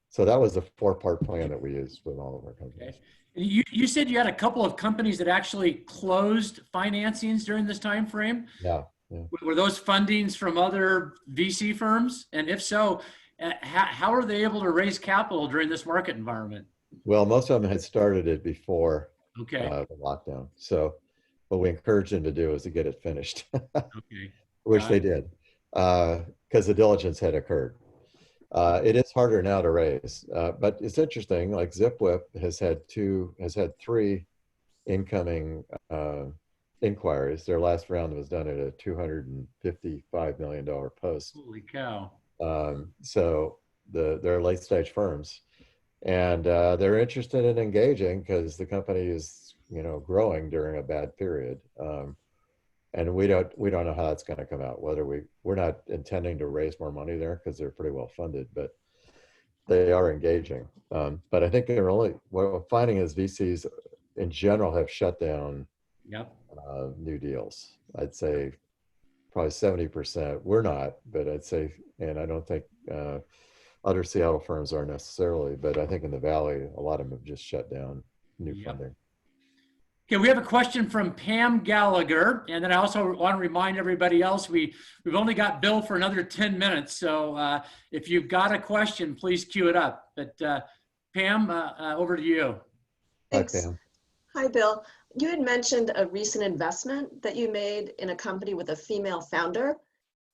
So that was the 4-part plan that we used with all of our companies. Okay. You said you had a couple of companies that actually closed financings during this time frame. Yeah. Were those fundings from other VC firms? And if so, how are they able to raise capital during this market environment? Well, most of them had started it before Okay. the lockdown. So what we encouraged them to do is to get it finished, Okay. which they did, because the diligence had occurred. It is harder now to raise, but it's interesting. Like Zipwhip has had 3 incoming inquiries. Their last round was done at a $255 million post. Holy cow. So they're late stage firms, and they're interested in engaging because the company is, growing during a bad period. And we don't know how that's going to come out. Whether we're not intending to raise more money there because they're pretty well funded, but they are engaging. But I think what we're finding is VCs in general have shut down new deals. I'd say probably 70%. We're not, but I'd say, and I don't think other Seattle firms are necessarily, but I think in the Valley, a lot of them have just shut down new funding. Okay, we have a question from Pam Gallagher, and then I also want to remind everybody else we've only got Bill for another 10 minutes, so if you've got a question, please queue it up. But Pam, over to you. Thanks. Hi, Pam. Hi, Bill. You had mentioned a recent investment that you made in a company with a female founder,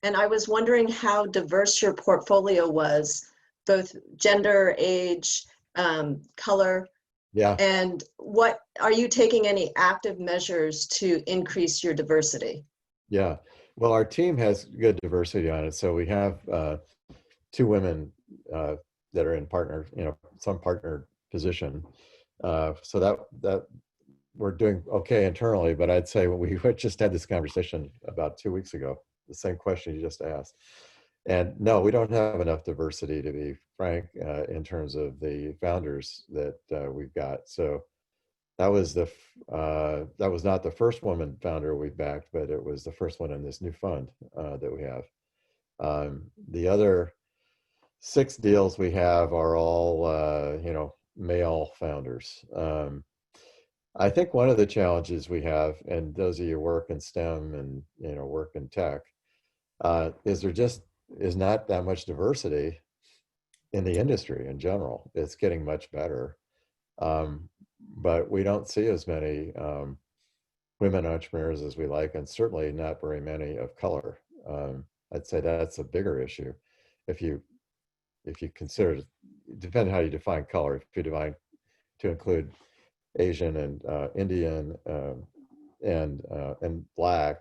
and I was wondering how diverse your portfolio was, both gender, age, color. Yeah. And what are you taking any active measures to increase your diversity? Yeah. Well, our team has good diversity on it. So we have 2 women that are in some partner position. So that we're doing okay internally, but I'd say we just had this conversation about 2 weeks ago, the same question you just asked. And no, we don't have enough diversity, to be frank, in terms of the founders that we've got. So that was not the first woman founder we backed, but it was the first one in this new fund that we have. The other 6 deals we have are all male founders. I think one of the challenges we have, and those of you who work in STEM and work in tech, is there just is not that much diversity in the industry in general. It's getting much better, but we don't see as many women entrepreneurs as we like, and certainly not very many of color. I'd say that's a bigger issue. If you consider, depending how you define color, if you define to include Asian and Indian and Black,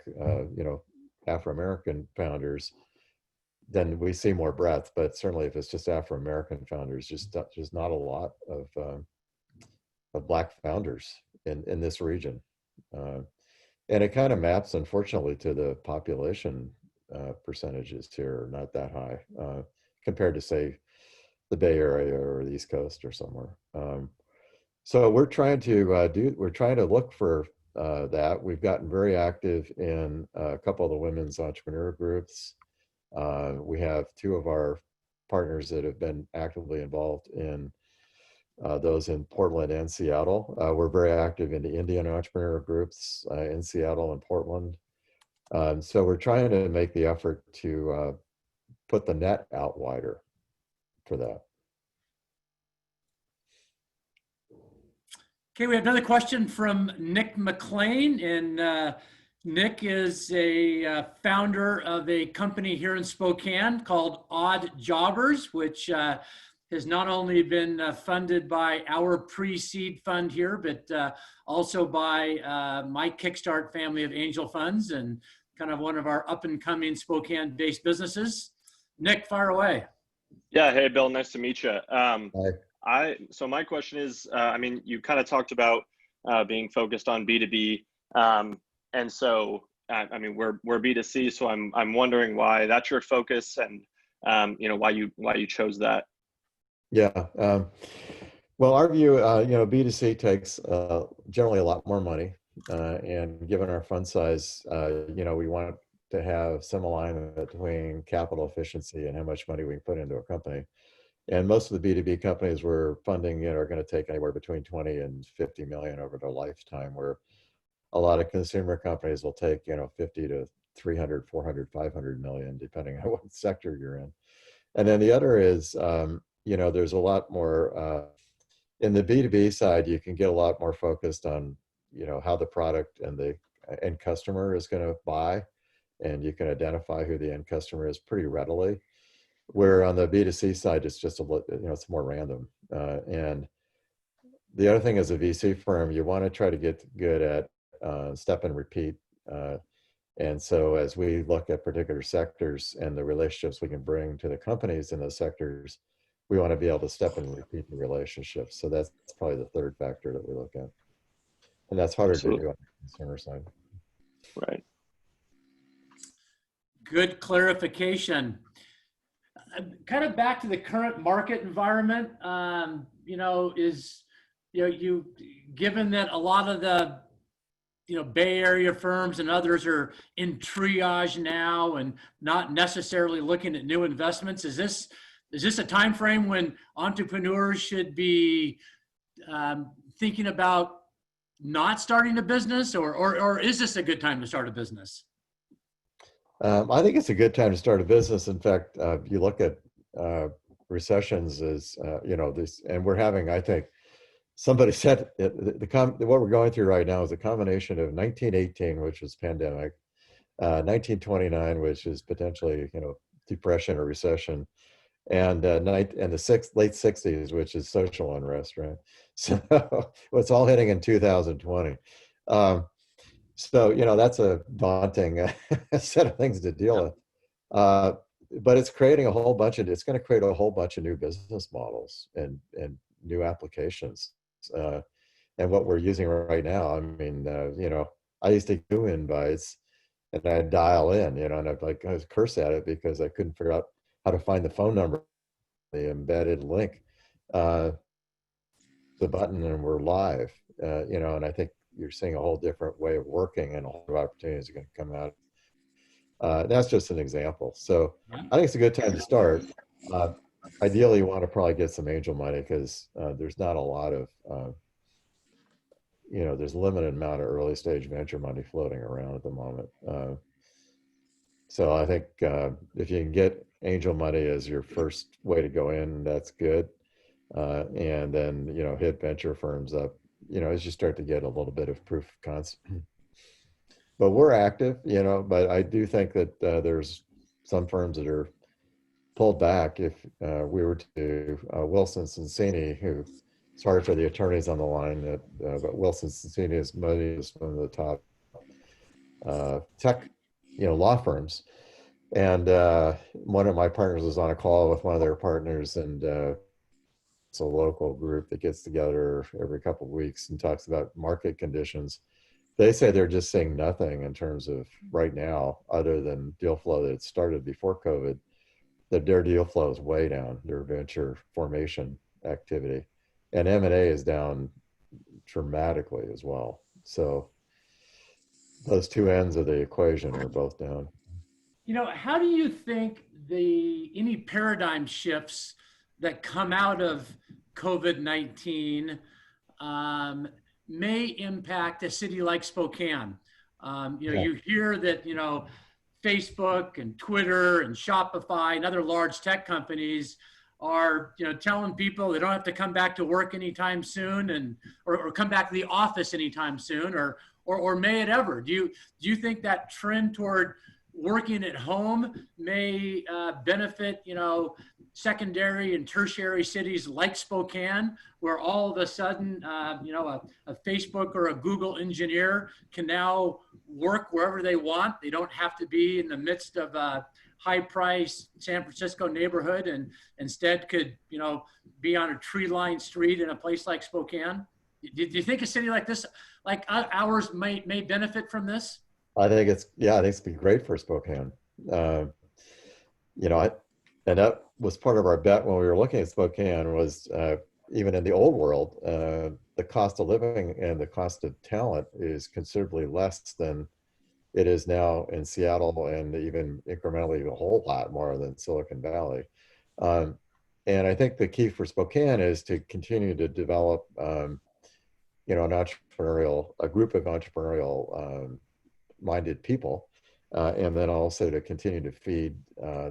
Afro-American founders, then we see more breadth. But certainly, if it's just Afro-American founders, just not a lot of Black founders in this region, and it kind of maps, unfortunately, to the population percentages here are not that high compared to, say, the Bay Area or the East Coast or somewhere. So we're trying to look for that. We've gotten very active in a couple of the women's entrepreneur groups. We have 2 of our partners that have been actively involved in those in Portland and Seattle. We're very active in the Indian entrepreneur groups in Seattle and Portland. So we're trying to make the effort to put the net out wider for that. Okay, we have another question from Nick McLean, and Nick is a founder of a company here in Spokane called Odd Jobbers, which has not only been funded by our pre-seed fund here, but also by my Kickstart family of angel funds, and kind of one of our up-and-coming Spokane-based businesses. Nick, fire away. Yeah, hey Bill, nice to meet you. Hi. So my question is, I mean, you kind of talked about being focused on B2B, and so I mean we're B2C, so I'm wondering why that's your focus, and you know, why you chose that. Yeah. Well, our view, B2C takes generally a lot more money, and given our fund size, we want to have some alignment between capital efficiency and how much money we can put into a company. And most of the B2B companies we're funding, are going to take anywhere between 20 and 50 million over their lifetime, where a lot of consumer companies will take, 50 to 300, 400, 500 million, depending on what sector you're in. And then the other is, there's a lot more, in the B2B side, you can get a lot more focused on, how the product and the end customer is going to buy, and you can identify who the end customer is pretty readily. Where on the B2C side, it's just it's more random. And the other thing as a VC firm, you want to try to get good at step and repeat. And so as we look at particular sectors and the relationships we can bring to the companies in those sectors, we want to be able to step and repeat the relationships. So that's probably the third factor that we look at. And that's harder to do on the consumer side. Right. Good clarification. Kind of back to the current market environment, given that a lot of the, Bay Area firms and others are in triage now and not necessarily looking at new investments, is this a time frame when entrepreneurs should be thinking about not starting a business, or is this a good time to start a business? I think it's a good time to start a business. In fact, you look at recessions as, this, and we're having, I think, somebody said what we're going through right now is a combination of 1918, which was pandemic, 1929, which is potentially, depression or recession, and the late 60s, which is social unrest, right? So it's all hitting in 2020. So, that's a daunting set of things to deal with. But it's creating it's going to create a whole bunch of new business models and new applications. And what we're using right now, I mean, I used to do invites and I'd dial in, and I was curse at it because I couldn't figure out how to find the phone number, the embedded link, the button, and we're live, and I think you're seeing a whole different way of working, and a whole lot of opportunities are going to come out. That's just an example. So I think it's a good time to start. Ideally, you want to probably get some angel money because there's not a lot of, there's a limited amount of early stage venture money floating around at the moment. So I think if you can get angel money as your first way to go in, that's good. And then, hit venture firms up, as you start to get a little bit of proof of concept. But we're active, but I do think that there's some firms that are pulled back. If we were to Wilson Sonsini, who, sorry for the attorneys on the line, but Wilson Sonsini is one of the top tech, law firms. And one of my partners was on a call with one of their partners, and it's a local group that gets together every couple of weeks and talks about market conditions. They say they're just seeing nothing in terms of right now, other than deal flow that started before COVID, that their deal flow is way down, their venture formation activity. And M&A is down dramatically as well. So those two ends of the equation are both down. How do you think any paradigm shifts that come out of COVID-19 may impact a city like Spokane? You hear that, Facebook and Twitter and Shopify and other large tech companies are, telling people they don't have to come back to work anytime soon, and or come back to the office anytime soon, or may it ever. Do you think that trend toward working at home may benefit, secondary and tertiary cities like Spokane, where all of a sudden, a Facebook or a Google engineer can now work wherever they want? They don't have to be in the midst of a high-priced San Francisco neighborhood, and instead could, be on a tree-lined street in a place like Spokane. Do you think a city like this, like ours, may benefit from this? I think it's been great for Spokane. And that was part of our bet when we were looking at Spokane, was even in the old world, the cost of living and the cost of talent is considerably less than it is now in Seattle, and even incrementally a whole lot more than Silicon Valley. And I think the key for Spokane is to continue to develop, a group of entrepreneurial minded people, and then also to continue to feed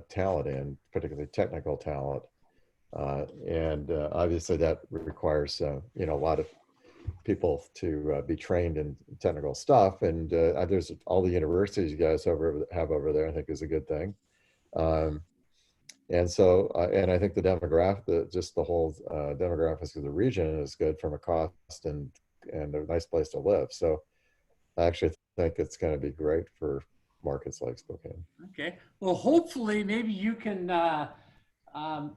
talent in, particularly technical talent. And obviously that requires, a lot of people to be trained in technical stuff. And there's all the universities you guys have over there, I think is a good thing. And so, and I think the whole demographics of the region is good from a cost and a nice place to live. So I actually think it's going to be great for markets like Spokane. Okay. Well, hopefully maybe you can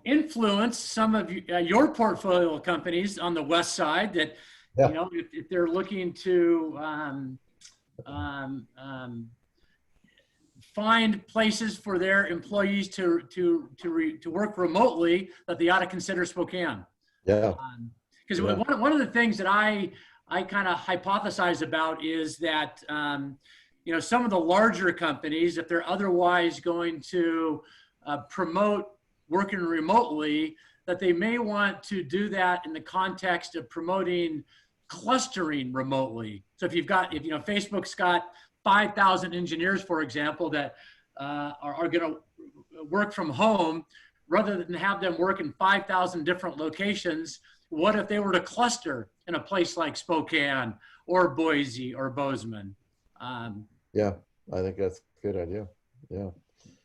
influence some of your portfolio companies on the west side that, if they're looking to find places for their employees to work remotely, that they ought to consider Spokane. Yeah. Because one of the things that I kind of hypothesize about is that, some of the larger companies, if they're otherwise going to promote working remotely, that they may want to do that in the context of promoting clustering remotely. So if Facebook's got 5,000 engineers, for example, that are going to work from home, rather than have them work in 5,000 different locations, what if they were to cluster in a place like Spokane or Boise or Bozeman? Yeah, I think that's a good idea. Yeah.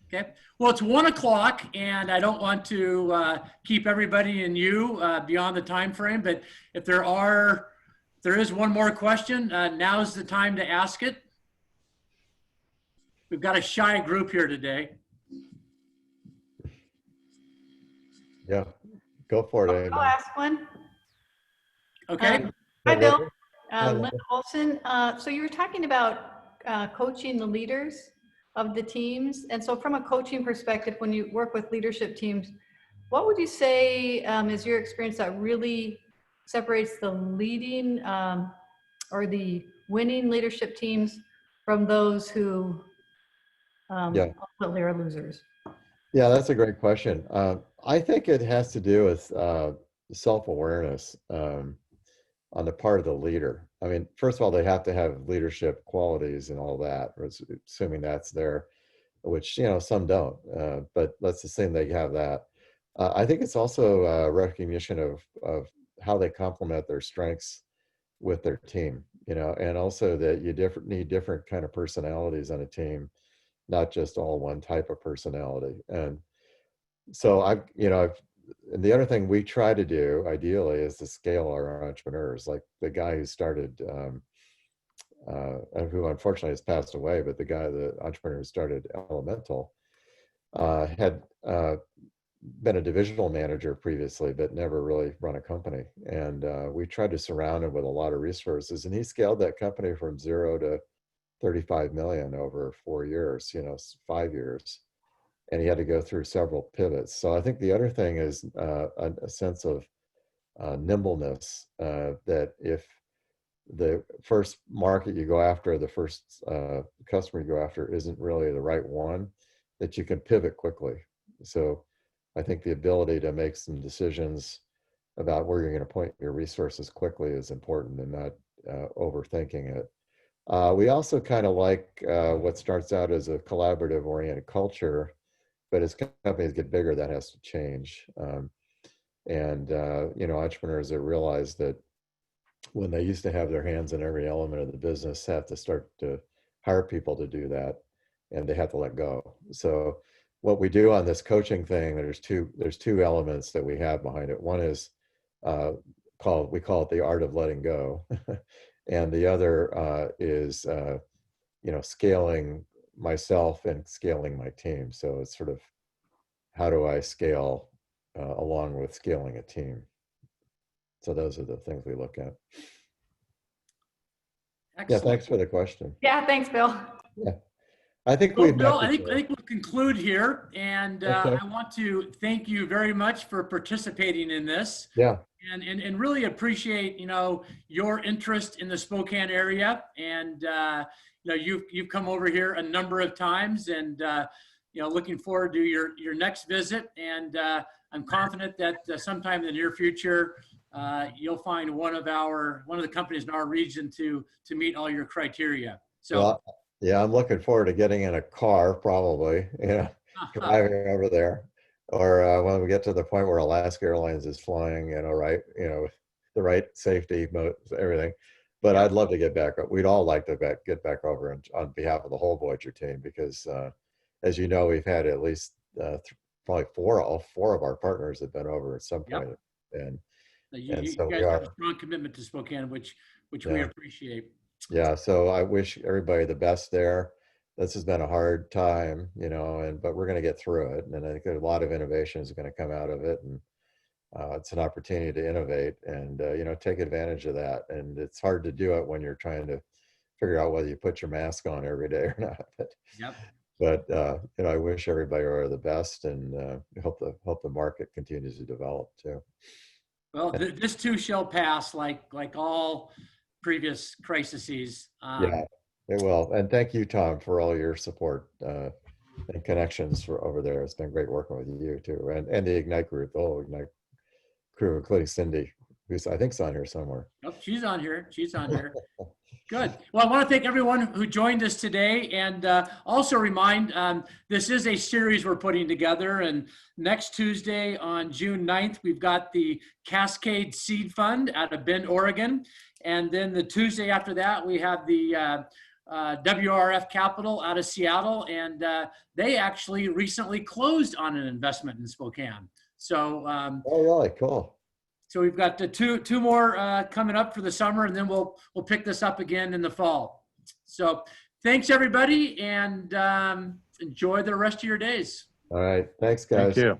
Okay. Well, it's 1 o'clock, and I don't want to keep everybody and you beyond the time frame. But if there is one more question, now's the time to ask it. We've got a shy group here today. Yeah, go for it. I'll ask one. Okay. Hi, Bill. Linda Olson. So you were talking about coaching the leaders of the teams. And so from a coaching perspective, when you work with leadership teams, what would you say is your experience that really separates the leading or the winning leadership teams from those who ultimately are losers? Yeah, that's a great question. I think it has to do with self-awareness on the part of the leader. I mean, first of all, they have to have leadership qualities and all that, assuming that's there, which, some don't, but let's assume they have that. I think it's also a recognition of how they complement their strengths with their team, and also that you need different kind of personalities on a team, not just all one type of personality. And so and the other thing we try to do ideally is to scale our entrepreneurs. Like the guy who started, who unfortunately has passed away, but the entrepreneur who started Elemental had been a divisional manager previously, but never really run a company. And we tried to surround him with a lot of resources, and he scaled that company from 0 to 35 million over 4 years, 5 years. And he had to go through several pivots. So I think the other thing is a sense of nimbleness, that if the first market you go after, the first customer you go after isn't really the right one, that you can pivot quickly. So I think the ability to make some decisions about where you're going to point your resources quickly is important, and not overthinking it. We also kind of like what starts out as a collaborative oriented culture, but as companies get bigger, that has to change. And, entrepreneurs that realize that when they used to have their hands in every element of the business, have to start to hire people to do that, and they have to let go. So what we do on this coaching thing, there's two elements that we have behind it. One is we call it the art of letting go, and the other is scaling myself and scaling my team. So it's sort of, how do I scale along with scaling a team? So those are the things we look at. Excellent. Yeah, thanks for the question. Yeah, thanks, Bill. Yeah, I think Well, we've Bill, met I think before. we'll conclude here, and Okay. I want to thank you very much for participating in this, Yeah, and really appreciate your interest in the Spokane area, and you've come over here a number of times, and looking forward to your next visit, and I'm confident that sometime in the near future you'll find one of the companies in our region to meet all your criteria. So. well, yeah, I'm looking forward to getting in a car, probably, driving over there, or when we get to the point where Alaska Airlines is flying, right, the right safety modes, everything. But I'd love to get back. We'd all like to get back over on behalf of the whole Voyager team, because as you know, we've had at least probably all four of our partners have been over at some point. And You so guys we have are. a strong commitment to Spokane, which we Yeah. appreciate. Yeah, so I wish everybody the best there. This has been a hard time, but we're going to get through it. And I think a lot of innovation is going to come out of it. And it's an opportunity to innovate and, take advantage of that. And it's hard to do it when you're trying to figure out whether you put your mask on every day or not. But I wish everybody all the best, and hope the market continues to develop too. Well, this too shall pass, like all previous crises. Yeah, it will. And thank you, Tom, for all your support and connections for over there. It's been great working with you too, and the Ignite group, the whole Ignite crew, including Cindy, who's I think's on here somewhere. Oh, she's on here. Good. Well, I want to thank everyone who joined us today, and also remind this is a series we're putting together. And next Tuesday on June 9th, we've got the Cascade Seed Fund out of Bend, Oregon. And then the Tuesday after that, we have the WRF Capital out of Seattle. And they actually recently closed on an investment in Spokane. So, oh, really? Cool. So we've got the two more coming up for the summer, and then we'll pick this up again in the fall. So thanks everybody, and enjoy the rest of your days. All right. Thanks, guys. Thank you.